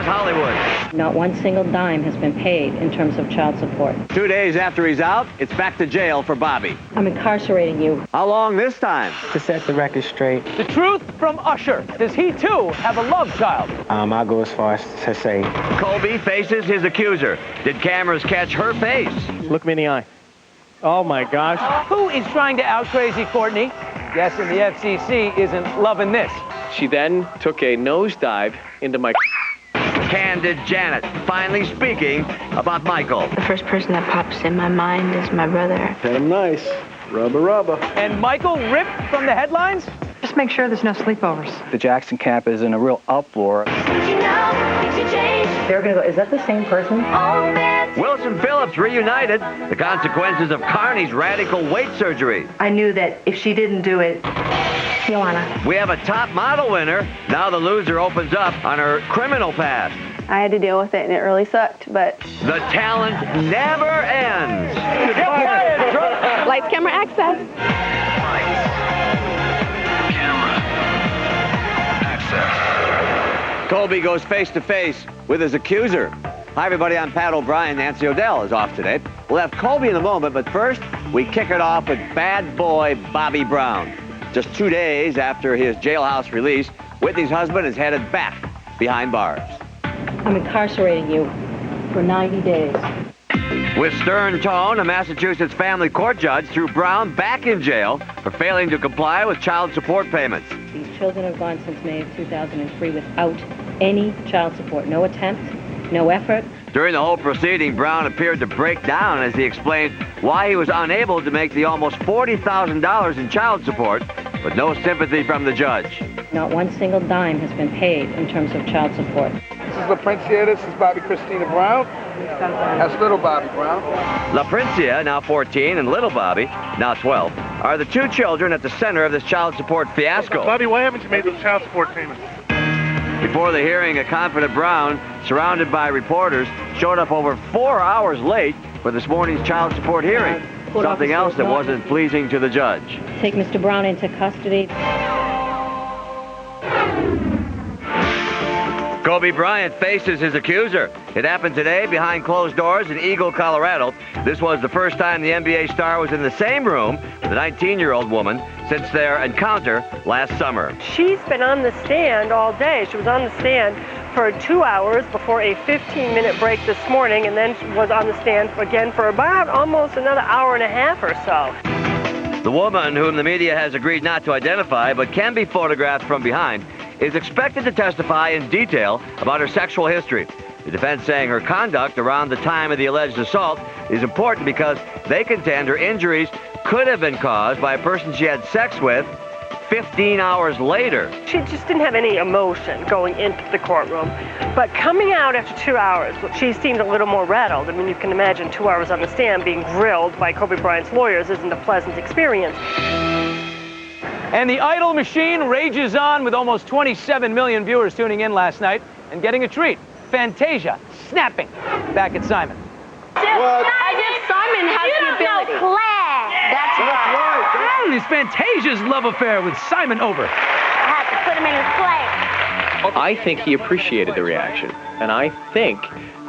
Hollywood. Not one single dime has been paid in terms of child support. 2 days after he's out, it's back to jail for Bobby. I'm incarcerating you. How long this time? To set the record straight. The truth from Usher. Does he, too, have a love child? I'll go as far as to say. Colby faces his accuser. Did cameras catch her face? Look me in the eye. Oh, my gosh. Who is trying to out-crazy Courtney? Guessing the FCC isn't loving this. She then took a nosedive into my... Candid Janet, finally speaking about Michael. The first person that pops in my mind is my brother. Hit him nice. Rubber, rubber. And Michael ripped from the headlines? Just make sure there's no sleepovers. The Jackson camp is in a real uproar. They're going to go, is that the same person? Wilson Phillips reunited. The consequences of Carney's radical weight surgery. I knew that if she didn't do it, Joanna. We have a top model winner. Now the loser opens up on her criminal past. I had to deal with it, and it really sucked, but... The talent never ends. Lights, camera, access. Colby goes face-to-face with his accuser. Hi, everybody. I'm Pat O'Brien. Nancy O'Dell is off today. We'll have Colby in a moment, but first, we kick it off with bad boy Bobby Brown. Just 2 days after his jailhouse release, Whitney's husband is headed back behind bars. I'm incarcerating you for 90 days. With stern tone, a Massachusetts family court judge threw Brown back in jail for failing to comply with child support payments. These children have gone since May of 2003 without any child support. No attempt, no effort. During the whole proceeding, Brown appeared to break down as he explained why he was unable to make the almost $40,000 in child support, but no sympathy from the judge. Not one single dime has been paid in terms of child support. This is LaPrincia. This is Bobby Christina Brown. That's little Bobby Brown. LaPrincia, now 14, and little Bobby, now 12, are the two children at the center of this child support fiasco. Bobby, why haven't you made those child support payments? Before the hearing, a confident Brown, surrounded by reporters, showed up over 4 hours late for this morning's child support hearing. Something else that wasn't pleasing to the judge. Take Mr. Brown into custody. Kobe Bryant faces his accuser. It happened today behind closed doors in Eagle, Colorado. This was the first time the NBA star was in the same room with a 19-year-old woman since their encounter last summer. She's been on the stand all day. She was on the stand for 2 hours before a 15-minute break this morning, and then she was on the stand again for about almost another hour and a half or so. The woman, whom the media has agreed not to identify but can be photographed from behind, is expected to testify in detail about her sexual history. The defense saying her conduct around the time of the alleged assault is important because they contend her injuries could have been caused by a person she had sex with 15 hours later. She just didn't have any emotion going into the courtroom. But coming out after 2 hours, she seemed a little more rattled. I mean, you can imagine 2 hours on the stand being grilled by Kobe Bryant's lawyers isn't a pleasant experience. And the Idol machine rages on with almost 27 million viewers tuning in last night and getting a treat. Fantasia snapping back at Simon. I guess Simon has the ability. That's right. Is Fantasia's love affair with Simon over? I have to put him in his place. I think he appreciated the reaction, and I think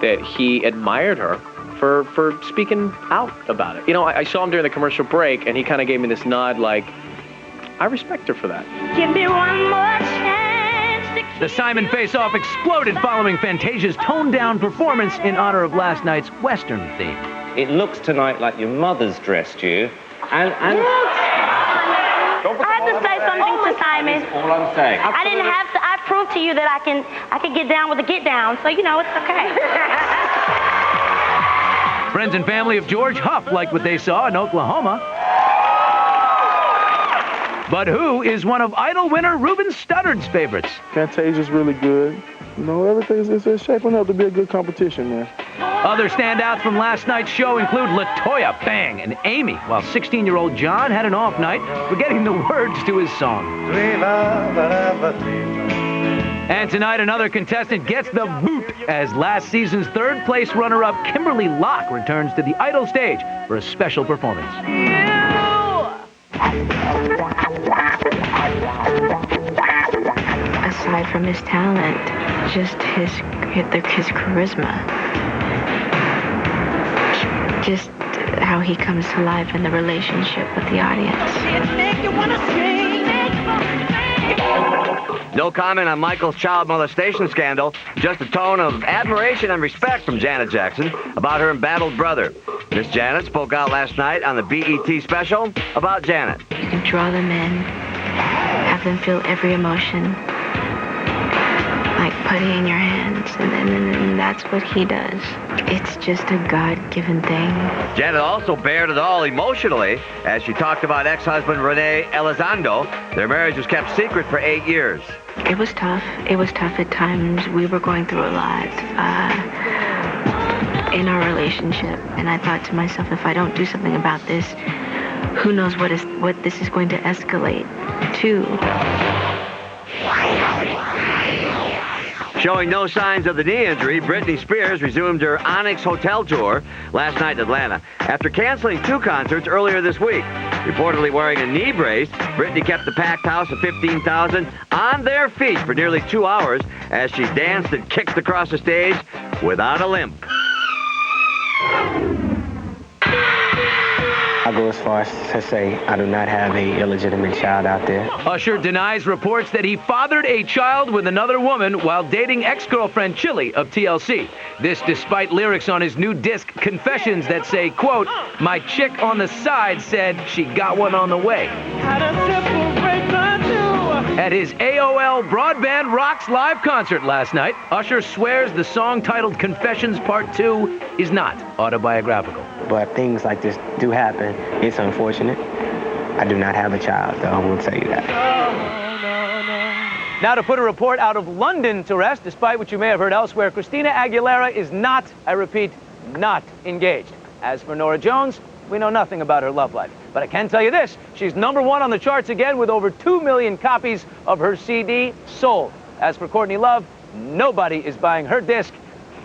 that he admired her for speaking out about it. You know, I saw him during the commercial break, and he kind of gave me this nod like, I respect her for that. Give me one more chance to The Simon face-off exploded following Fantasia's toned-down performance in honor of last night's Western theme. It looks tonight like your mother's dressed you, and I have to say something to Simon. that's all I'm saying. I didn't have to. I proved to you that I can get down with the get down. So you know it's okay. Friends and family of George Huff liked what they saw in Oklahoma. But who is one of Idol winner Ruben Studdard's favorites? Fantasia's really good. You know, everything's it's shaping up to be a good competition, man. Other standouts from last night's show include LaToya, Bang, and Amy, while 16-year-old John had an off night, forgetting the words to his song. And tonight, another contestant gets the boot as last season's third-place runner-up Kimberly Locke returns to the Idol stage for a special performance. I aside from his talent, just his charisma. Just how he comes to life in the relationship with the audience. No comment on Michael's child molestation scandal, just a tone of admiration and respect from Janet Jackson about her embattled brother. Miss Janet spoke out last night on the BET special about Janet. You can draw them in, have them feel every emotion, like putty in your hands, and then that's what he does. It's just a God-given thing. Janet also bared it all emotionally as she talked about ex-husband Rene Elizondo. Their marriage was kept secret for 8 years. It was tough. It was tough at times. We were going through a lot in our relationship, and I thought to myself, if I don't do something about this, who knows what this is going to escalate to. Showing no signs of the knee injury, Britney Spears resumed her Onyx Hotel tour last night in Atlanta after canceling 2 concerts earlier this week. Reportedly wearing a knee brace, Britney kept the packed house of 15,000 on their feet for nearly 2 hours as she danced and kicked across the stage without a limp. I go as far as to say I do not have a illegitimate child out there. Usher denies reports that he fathered a child with another woman while dating ex-girlfriend Chili of TLC. This despite lyrics on his new disc, Confessions, that say, quote, "My chick on the side said she got one on the way." At his AOL Broadband Rocks live concert last night, Usher swears the song titled Confessions Part 2 is not autobiographical. But things like this do happen. It's unfortunate. I do not have a child, though. I will tell you that. Now to put a report out of London to rest, despite what you may have heard elsewhere, Christina Aguilera is not, I repeat, not engaged. As for Norah Jones, we know nothing about her love life. But I can tell you this, she's #1 on the charts again with over 2 million copies of her CD sold. As for Courtney Love, nobody is buying her disc,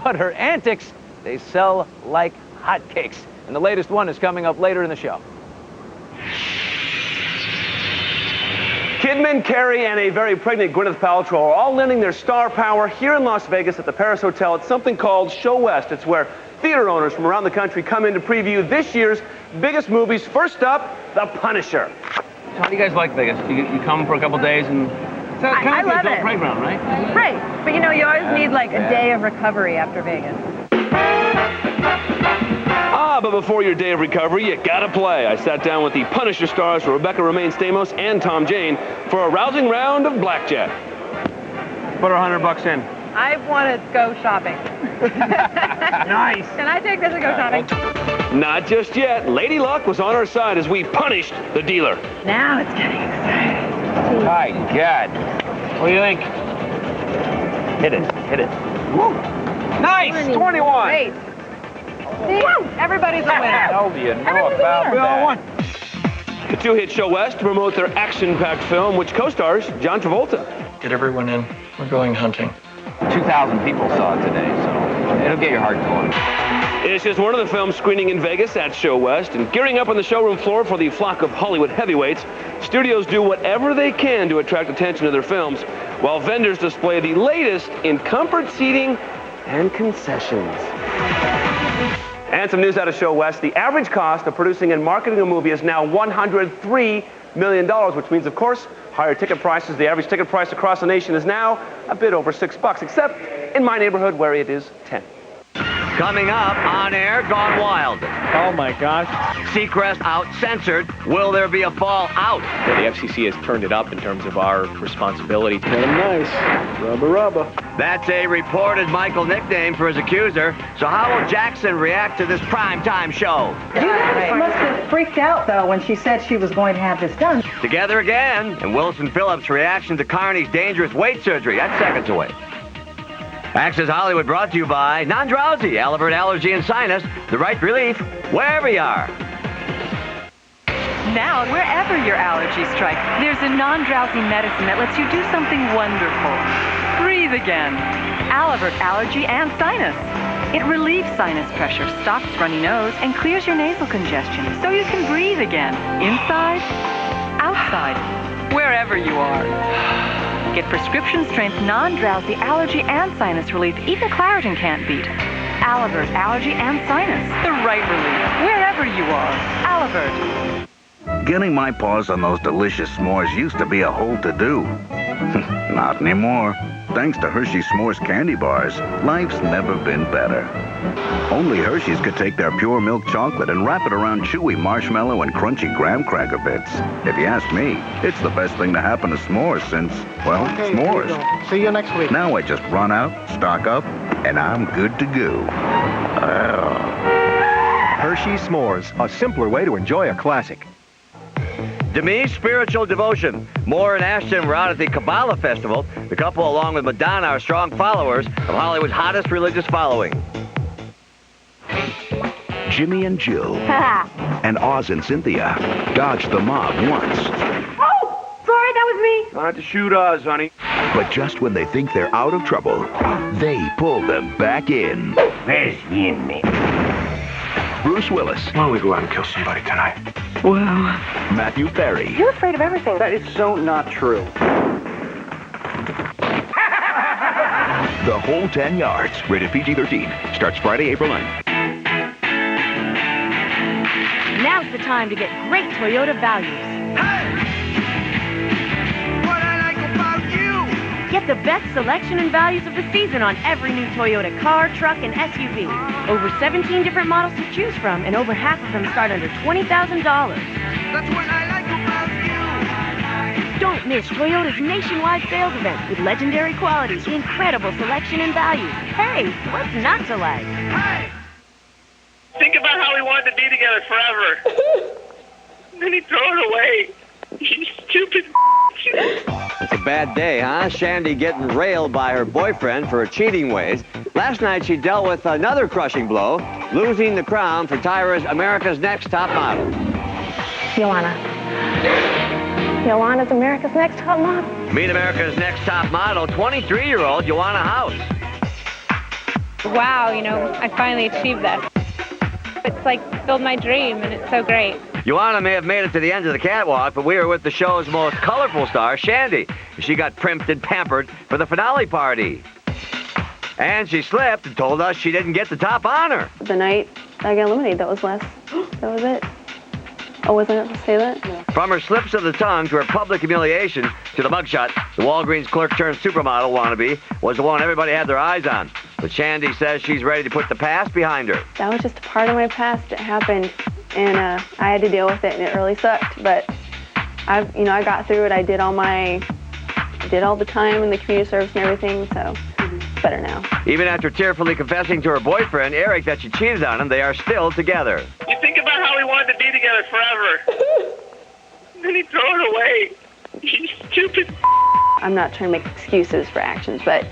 but her antics, they sell like hotcakes. And the latest one is coming up later in the show. Kidman, Carey, and a very pregnant Gwyneth Paltrow are all lending their star power here in Las Vegas at the Paris Hotel at something called Show West. It's where theater owners from around the country come in to preview this year's biggest movies. First up, The Punisher. How do you guys like Vegas? You come for a couple days and it's kind I of love adult it. playground, right? Right. But you know, you always need like a day of recovery after Vegas. But before your day of recovery, you gotta play. I sat down with the Punisher stars Rebecca Romaine Stamos and Tom Jane for a rousing round of blackjack. Put $100 in. I want to go shopping. Nice. Can I take this and go shopping? Not just yet. Lady Luck was on our side as we punished the dealer. Now it's getting exciting. My God. What do you think? Hit it. Hit it. Woo. Nice. 21. Great. See? Everybody's a winner. How do you know Everyone's about a winner. that? The two hit Show West to promote their action-packed film, which co-stars John Travolta. Get everyone in. We're going hunting. 2,000 people saw it today, so it'll get your heart going. It's just one of the films screening in Vegas at Show West, and gearing up on the showroom floor for the flock of Hollywood heavyweights, studios do whatever they can to attract attention to their films, while vendors display the latest in comfort seating and concessions. And some news out of Show West. The average cost of producing and marketing a movie is now $103 million, which means, of course, higher ticket prices. The average ticket price across the nation is now a bit over $6, except in my neighborhood where it is 10. Coming up, On Air, Gone Wild. Oh, my gosh. Seacrest out censored. Will there be a fall out? Well, the FCC has turned it up in terms of our responsibility. Nice. Rubber, rubber. That's a reported Michael nickname for his accuser. So how will Jackson react to this primetime show? You guys must have freaked out, though, when she said she was going to have this done. Together again, and Wilson Phillips' reaction to Carney's dangerous weight surgery. That's seconds away. Access Hollywood brought to you by Non-Drowsy, Alivert Allergy and Sinus, the right relief wherever you are. Now, wherever your allergies strike, there's a non-drowsy medicine that lets you do something wonderful. Breathe again. Alivert Allergy and Sinus. It relieves sinus pressure, stops runny nose, and clears your nasal congestion so you can breathe again. Inside, outside, wherever you are. Get prescription-strength, non-drowsy allergy and sinus relief even Claritin can't beat. Alivert Allergy and Sinus. The right relief, wherever you are. Alivert. Getting my paws on those delicious s'mores used to be a whole to-do. Not anymore. Thanks to Hershey S'mores candy bars, life's never been better. Only Hershey's could take their pure milk chocolate and wrap it around chewy marshmallow and crunchy graham cracker bits. If you ask me, it's the best thing to happen to s'mores since, well, s'mores. See you next week. Now I just run out, stock up, and I'm good to go. Hershey S'mores, a simpler way to enjoy a classic. Demi's spiritual devotion. Moore and Ashton were out at the Kabbalah Festival. The couple, along with Madonna, are strong followers of Hollywood's hottest religious following. Jimmy and Jill and Oz and Cynthia dodged the mob once. Oh, sorry, that was me. Don't have to shoot Oz, honey. But just when they think they're out of trouble, they pull them back in. Where's the inmate? Bruce Willis. Why don't we go out and kill somebody tonight? Wow. Matthew Perry. You're afraid of everything. That is so not true. The Whole 10 Yards. Rated PG-13. Starts Friday, April 9th. Now's the time to get great Toyota values. What I like about you. Get the best selection and values of the season on every new Toyota car, truck, and SUV. Over 17 different models to choose from, and over half of them start under $20,000. That's what I like about you. Don't miss Toyota's nationwide sales event with legendary quality, incredible selection, and values. Hey, what's not to like? Hey! Think about how we wanted to be together forever. Then he threw it away. You stupid. It's a bad day, huh? Shandy getting railed by her boyfriend for her cheating ways. Last night she dealt with another crushing blow, losing the crown for Tyra's America's Next Top Model. Joanna's America's Next Top Model. Meet America's Next Top Model, 23-year-old Joanna House. Wow, I finally achieved this. It's like fulfilled my dream, and it's so great. Joanna may have made it to the end of the catwalk, but we were with the show's most colorful star, Shandy. She got primped and pampered for the finale party. And she slipped and told us she didn't get the top honor. The night I got eliminated, that was last. That was it. Oh, wasn't it to say that? No. From her slips of the tongue to her public humiliation to the mugshot, the Walgreens clerk turned supermodel wannabe was the one everybody had their eyes on. But Shandy says she's ready to put the past behind her. That was just a part of my past. It happened, and I had to deal with it, and it really sucked. But I got through it. I did all the time in the community service and everything, so it's better now. Even after tearfully confessing to her boyfriend, Eric, that she cheated on him, they are still together. You think about how we wanted to be together forever. Then he threw it away. You stupid. I'm not trying to make excuses for actions, but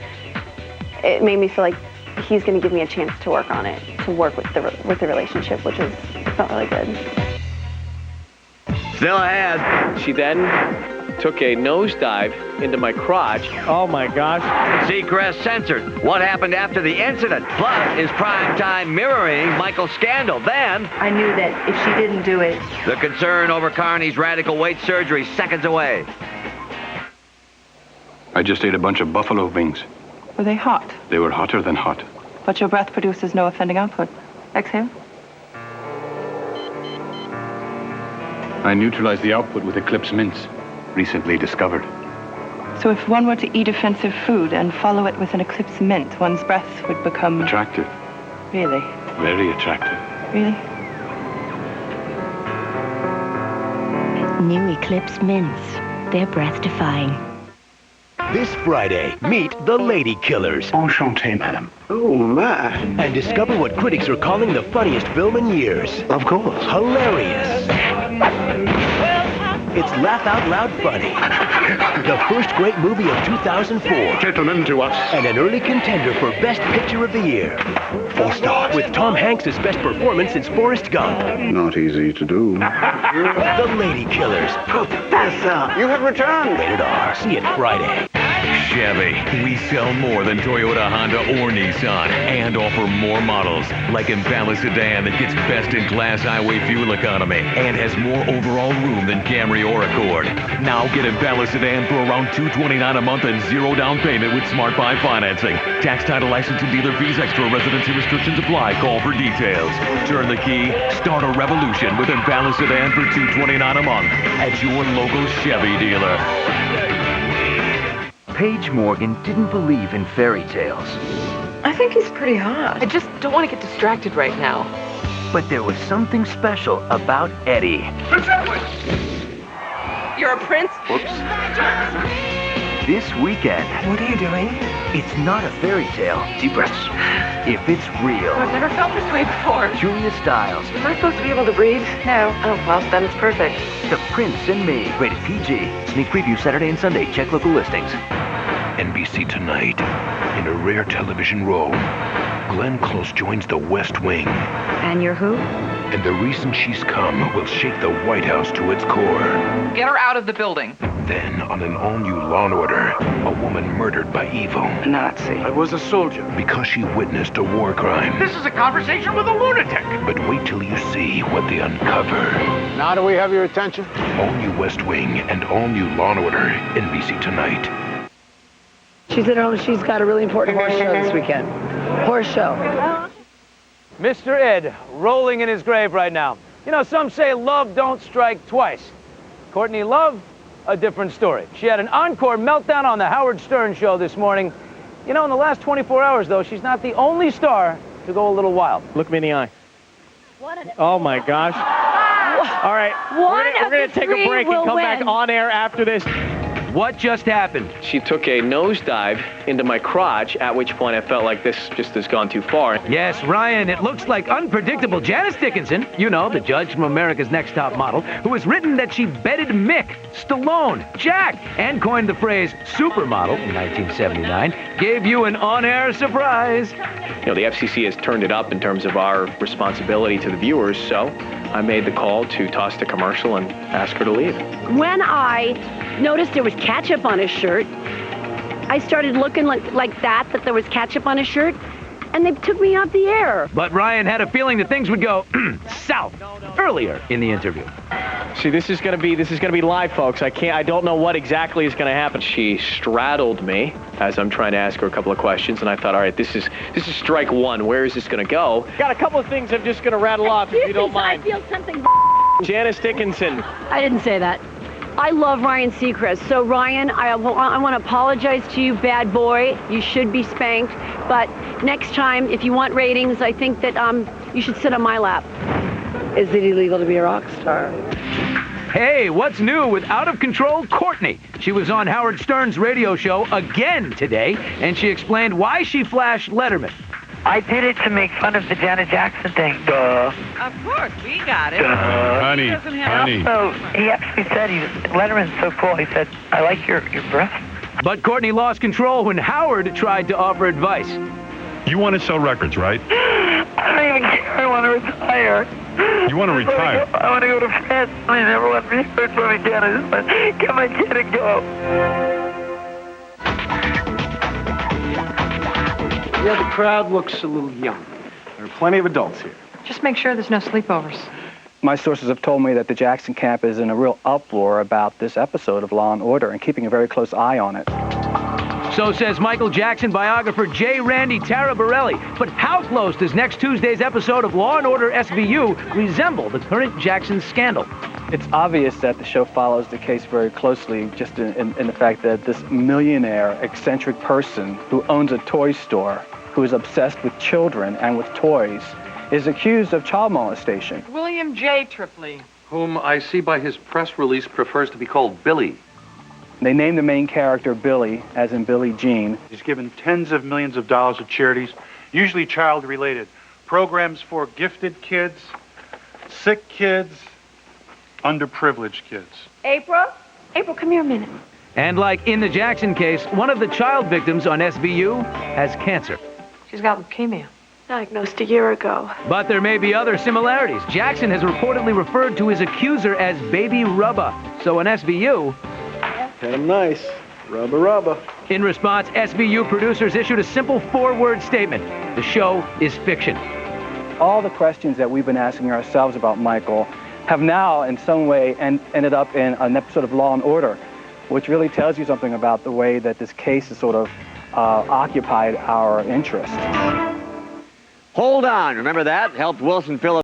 it made me feel like he's going to give me a chance to work on it, to work with the relationship, which felt really good. Still ahead. She then took a nosedive into my crotch. Oh my gosh. Seacrest censored. What happened after the incident? Plus, is primetime mirroring Michael's scandal. Then, I knew that if she didn't do it, the concern over Carney's radical weight surgery seconds away. I just ate a bunch of buffalo wings. Were they hot? They were hotter than hot. But your breath produces no offending output. Exhale. I neutralized the output with Eclipse mints, recently discovered. So if one were to eat offensive food and follow it with an Eclipse mint, one's breath would become... Attractive. Really? Very attractive. Really? New Eclipse mints. They're breath-defying. This Friday, meet the Lady Killers. Enchanté, madame. Oh, my. And discover what critics are calling the funniest film in years. Of course. Hilarious. It's laugh out loud funny. The first great movie of 2004. Gentlemen, to us. And an early contender for Best Picture of the Year. 4 stars. With Tom Hanks' best performance since Forrest Gump. Not easy to do. The Lady Killers. Professor, you have returned. Rated R. See it Friday. Chevy. We sell more than Toyota, Honda, or Nissan and offer more models like Impala sedan that gets best-in-class highway fuel economy and has more overall room than Camry or Accord. Now get Impala sedan for around $229 a month and 0 down payment with Smart Buy financing. Tax, title, license, and dealer fees extra. Residency restrictions apply. Call for details. Turn the key. Start a revolution with Impala sedan for $229 a month at your local Chevy dealer. Paige Morgan didn't believe in fairy tales. I think he's pretty hot. I just don't want to get distracted right now. But there was something special about Eddie. You're a prince? Whoops. This weekend. What are you doing? It's not a fairy tale. Deep breaths. If it's real. I've never felt this way before. Julia Stiles. Am I supposed to be able to breathe? No. Oh, well, then it's perfect. The Prince and Me. Rated PG. Sneak preview Saturday and Sunday. Check local listings. NBC Tonight. In a rare television role, Glenn Close joins the West Wing. And you're who? And the reason she's come will shake the White House to its core. Get her out of the building. Then, on an all-new Law & Order, a woman murdered by evil. Nazi. I was a soldier. Because she witnessed a war crime. This is a conversation with a lunatic. But wait till you see what they uncover. Now do we have your attention? All-new West Wing and all-new Law & Order, NBC Tonight. She's got a really important horse show this weekend. Horse show. Mr. Ed, rolling in his grave right now. You know, some say love don't strike twice. Courtney Love, a different story. She had an encore meltdown on the Howard Stern show this morning. You know, in the last 24 hours, though, she's not the only star to go a little wild. Look me in the eye. Oh, my gosh. All right, we're going to take a break and come back on air after this. What just happened? She took a nosedive into my crotch, at which point I felt like this just has gone too far. Yes, Ryan, it looks like unpredictable Janice Dickinson, you know, the judge from America's Next Top Model, who has written that she bedded Mick, Stallone, Jack, and coined the phrase supermodel in 1979, gave you an on-air surprise. You know, the FCC has turned it up in terms of our responsibility to the viewers, so I made the call to toss the commercial and ask her to leave. When I noticed there was ketchup on his shirt, I started looking like that there was ketchup on his shirt, and they took me off the air. But Ryan had a feeling that things would go south earlier in the interview. See, this is gonna be live, folks. I don't know what exactly is gonna happen. She straddled me as I'm trying to ask her a couple of questions, and I thought, all right, this is strike one. Where is this gonna go? Got a couple of things I'm just gonna rattle off if you don't mind. I feel something. Janice Dickinson. I didn't say that. I love Ryan Seacrest. So Ryan, I want to apologize to you, bad boy. You should be spanked. But next time, if you want ratings, I think that you should sit on my lap. Is it illegal to be a rock star? Hey, what's new with out-of-control Courtney? She was on Howard Stern's radio show again today, and she explained why she flashed Letterman. I did it to make fun of the Janet Jackson thing. Duh. Of course, we got it. Honey. Also, he actually said, Letterman's so cool. He said, I like your breath. But Courtney lost control when Howard tried to offer advice. You want to sell records, right? I don't even care. I want to retire. You want to retire? I want to go to France. I never want to research for me again. I just want to get my kid and go. Yeah, the crowd looks a little young. There are plenty of adults here. Just make sure there's no sleepovers. My sources have told me that the Jackson camp is in a real uproar about this episode of Law & Order and keeping a very close eye on it. So says Michael Jackson biographer J. Randy Taraborelli. But how close does next Tuesday's episode of Law & Order SVU resemble the current Jackson scandal? It's obvious that the show follows the case very closely, just in the fact that this millionaire, eccentric person who owns a toy store, who is obsessed with children and with toys, is accused of child molestation. William J. Tripley. Whom I see by his press release prefers to be called Billy. They named the main character Billy, as in Billie Jean. He's given tens of millions of dollars to charities, usually child-related. Programs for gifted kids, sick kids, underprivileged kids. April, come here a minute. And like in the Jackson case, one of the child victims on SVU has cancer. She's got leukemia. Diagnosed a year ago. But there may be other similarities. Jackson has reportedly referred to his accuser as Baby Rubba. So on SVU... Hit him nice. Rubber, rubber. In response, SVU producers issued a simple 4-word statement. The show is fiction. All the questions that we've been asking ourselves about Michael have now, in some way, ended up in an episode of Law & Order, which really tells you something about the way that this case has sort of occupied our interest. Hold on. Remember that? Helped Wilson fill